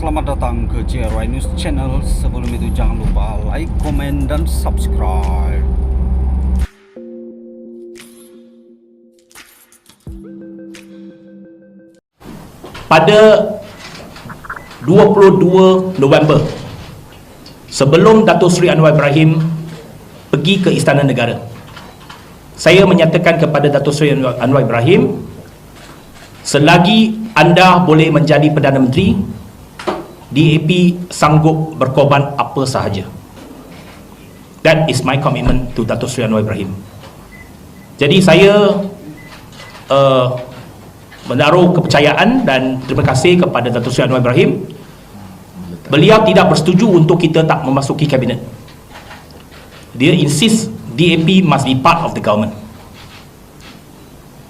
Selamat datang ke JRY News Channel. Sebelum itu jangan lupa like, komen, dan subscribe. Pada 22 November, sebelum Datuk Seri Anwar Ibrahim pergi ke Istana Negara, saya menyatakan kepada Datuk Seri Anwar Ibrahim, selagi anda boleh menjadi Perdana Menteri, DAP sanggup berkorban apa sahaja. That is my commitment to Datuk Seri Anwar Ibrahim. Jadi saya menaruh kepercayaan dan terima kasih kepada Datuk Seri Anwar Ibrahim. Beliau tidak bersetuju untuk kita tak memasuki kabinet. Dia insist DAP must be part of the government.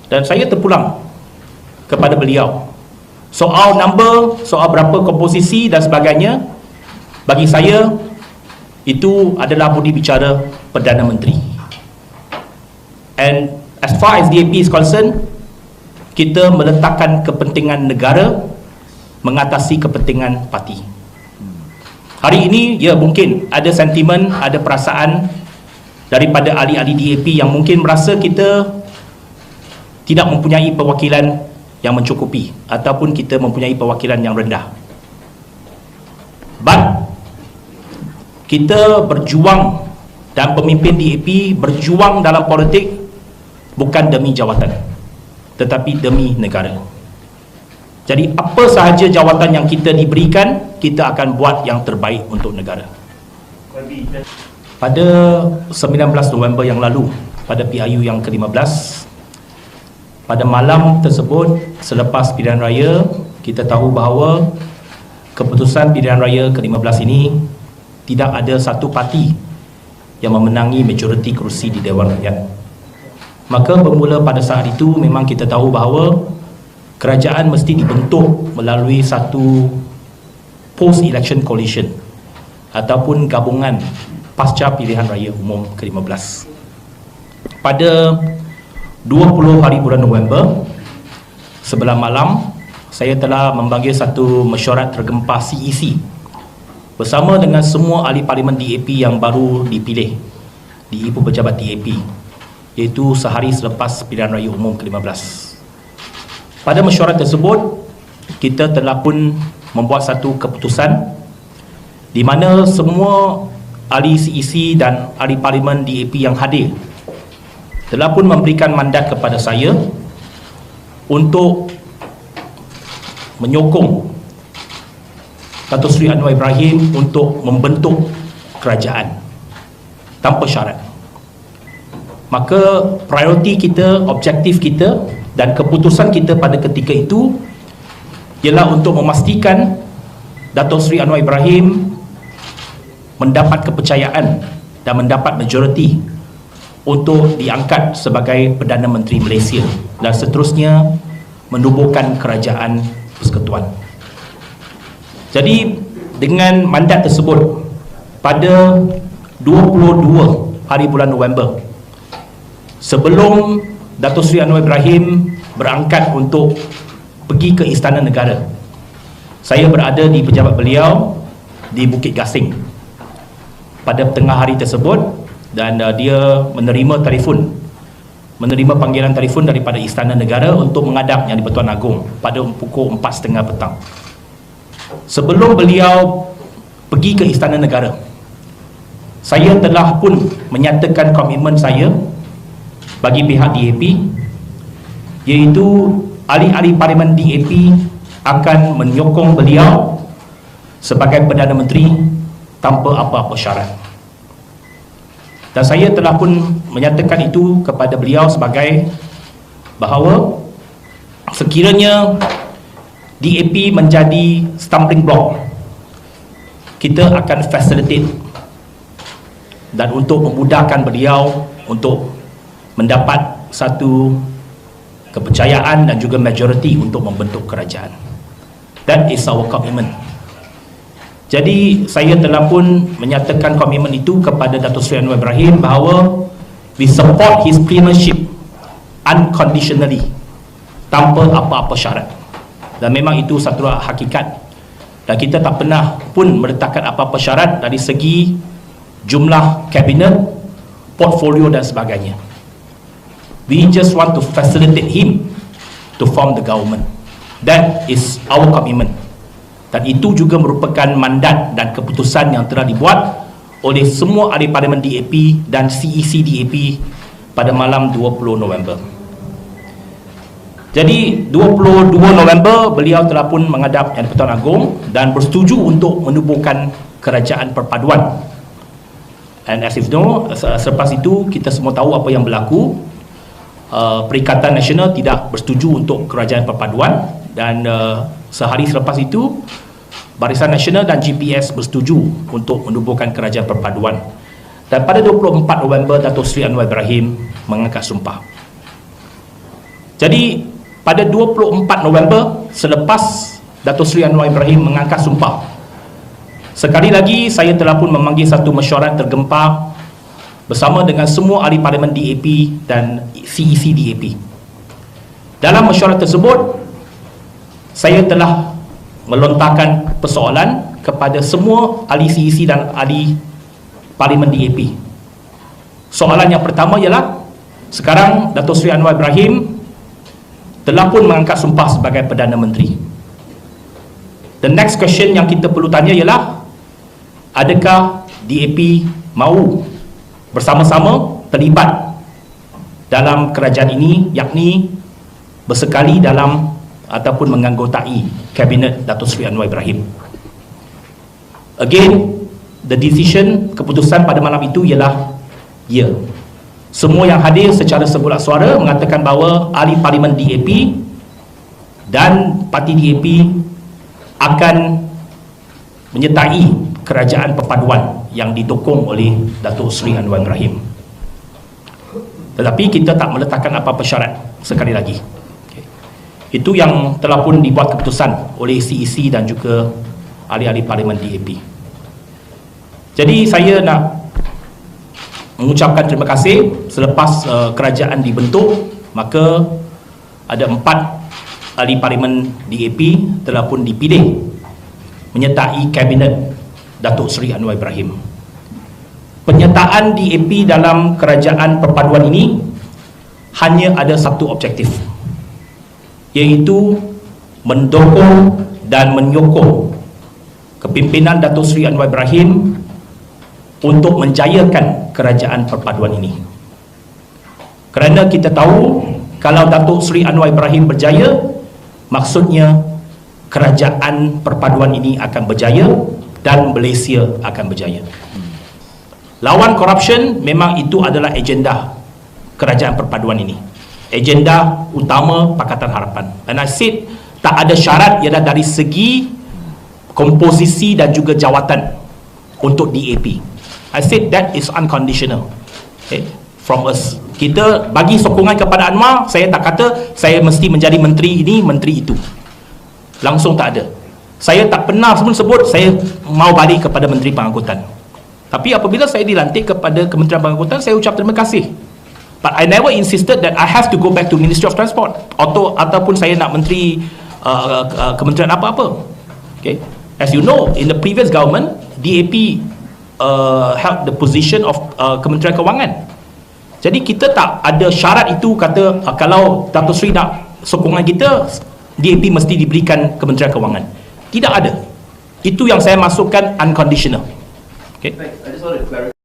Dan saya terpulang kepada beliau. Soal number, soal berapa komposisi dan sebagainya, bagi saya itu adalah budi bicara Perdana Menteri. And as far as DAP is concerned, kita meletakkan kepentingan negara mengatasi kepentingan parti. Hari ini, ya mungkin ada sentimen, ada perasaan daripada ahli-ahli DAP yang mungkin merasa kita tidak mempunyai perwakilan yang mencukupi ataupun kita mempunyai perwakilan yang rendah. But kita berjuang dan pemimpin DAP berjuang dalam politik bukan demi jawatan tetapi demi negara. Jadi apa sahaja jawatan yang kita diberikan, kita akan buat yang terbaik untuk negara. Pada 19 November yang lalu, pada PIU yang ke-15, pada malam tersebut, selepas pilihan raya, kita tahu bahawa keputusan pilihan raya ke-15 ini tidak ada satu parti yang memenangi majoriti kerusi di Dewan Rakyat. Maka bermula pada saat itu memang kita tahu bahawa kerajaan mesti dibentuk melalui satu post-election coalition ataupun gabungan pasca pilihan raya umum ke-15. Pada 20 hari bulan November, sebelah malam, saya telah memanggil satu mesyuarat tergempar CEC bersama dengan semua ahli parlimen DAP yang baru dipilih di Ibu Pejabat DAP, iaitu sehari selepas pilihan raya umum ke-15. Pada mesyuarat tersebut, kita telah pun membuat satu keputusan di mana semua ahli CEC dan ahli parlimen DAP yang hadir telah pun memberikan mandat kepada saya untuk menyokong Datuk Seri Anwar Ibrahim untuk membentuk kerajaan tanpa syarat. Maka prioriti kita, objektif kita dan keputusan kita pada ketika itu ialah untuk memastikan Datuk Seri Anwar Ibrahim mendapat kepercayaan dan mendapat majoriti untuk diangkat sebagai Perdana Menteri Malaysia dan seterusnya menubuhkan kerajaan persekutuan. Jadi dengan mandat tersebut, pada 22 hari bulan November, sebelum Datuk Seri Anwar Ibrahim berangkat untuk pergi ke Istana Negara, saya berada di pejabat beliau di Bukit Gasing pada tengah hari tersebut. Dan dia menerima panggilan telefon daripada Istana Negara untuk menghadap Yang di-Pertuan Agong pada pukul 4.30 petang. Sebelum beliau pergi ke Istana Negara, saya telah pun menyatakan komitmen saya bagi pihak DAP, iaitu ahli-ahli parlimen DAP akan menyokong beliau sebagai Perdana Menteri tanpa apa-apa syarat. Dan saya telah pun menyatakan itu kepada beliau sebagai bahawa sekiranya DAP menjadi stumbling block, kita akan facilitate dan untuk memudahkan beliau untuk mendapat satu kepercayaan dan juga majoriti untuk membentuk kerajaan. That is our commitment. Jadi saya telah pun menyatakan komitmen itu kepada Datuk Seri Anwar Ibrahim bahawa we support his premiership unconditionally, tanpa apa-apa syarat. Dan memang itu satu hakikat dan kita tak pernah pun meletakkan apa-apa syarat dari segi jumlah kabinet, portfolio dan sebagainya. We just want to facilitate him to form the government. That is our commitment. Dan itu juga merupakan mandat dan keputusan yang telah dibuat oleh semua ahli parlimen DAP dan CEC DAP pada malam 20 November. Jadi 22 November beliau telah pun menghadap Yang di-Pertuan Agong dan bersetuju untuk menubuhkan kerajaan perpaduan. And as you know, selepas itu kita semua tahu apa yang berlaku. Perikatan Nasional tidak bersetuju untuk kerajaan perpaduan, dan sehari selepas itu Barisan Nasional dan GPS bersetuju untuk menubuhkan kerajaan perpaduan. Dan pada 24 November Datuk Seri Anwar Ibrahim mengangkat sumpah. Jadi pada 24 November selepas Datuk Seri Anwar Ibrahim mengangkat sumpah, sekali lagi saya telah pun memanggil satu mesyuarat tergempar bersama dengan semua ahli parlimen DAP dan CEC DAP. Dalam mesyuarat tersebut, saya telah melontarkan persoalan kepada semua ahli CEC dan ahli parlimen DAP. Soalan yang pertama ialah, sekarang Datuk Seri Anwar Ibrahim telah pun mengangkat sumpah sebagai Perdana Menteri. The next question yang kita perlu tanya ialah, adakah DAP mahu bersama-sama terlibat dalam kerajaan ini, yakni bersekali dalam ataupun menganggotai Kabinet Datuk Seri Anwar Ibrahim. Again, the decision, keputusan pada malam itu ialah ya. Semua yang hadir secara sebulat suara mengatakan bahawa ahli parlimen DAP dan parti DAP akan menyertai kerajaan perpaduan yang didukung oleh Datuk Seri Anwar Ibrahim. Tetapi kita tak meletakkan apa-apa syarat sekali lagi. Itu yang telah pun dibuat keputusan oleh CEC dan juga ahli-ahli parlimen DAP. Jadi saya nak mengucapkan terima kasih. Selepas kerajaan dibentuk, maka ada 4 ahli parlimen DAP telah pun dipilih menyertai kabinet Datuk Seri Anwar Ibrahim. Penyertaan DAP dalam kerajaan perpaduan ini hanya ada satu objektif, iaitu mendukung dan menyokong kepimpinan Datuk Seri Anwar Ibrahim untuk menjayakan kerajaan perpaduan ini. Kerana kita tahu, kalau Datuk Seri Anwar Ibrahim berjaya, maksudnya kerajaan perpaduan ini akan berjaya dan Malaysia akan berjaya. Lawan korupsi memang itu adalah agenda kerajaan perpaduan ini, agenda utama Pakatan Harapan. And I said, tak ada syarat ialah dari segi komposisi dan juga jawatan untuk DAP. I said that is unconditional, okay, from us. Kita bagi sokongan kepada Anwar, saya tak kata saya mesti menjadi menteri ini, menteri itu. Langsung tak ada. Saya tak pernah sebut saya mau balik kepada Menteri Pengangkutan. Tapi apabila saya dilantik kepada Kementerian Pengangkutan, saya ucap terima kasih. But I never insisted that I have to go back to Ministry of Transport ataupun saya nak menteri kementerian apa-apa. Okay. As you know, in the previous government, DAP held the position of Kementerian Kewangan. Jadi kita tak ada syarat itu kata kalau Datuk Seri nak sokongan kita, DAP mesti diberikan Kementerian Kewangan. Tidak ada. Itu yang saya masukkan unconditional. Okay.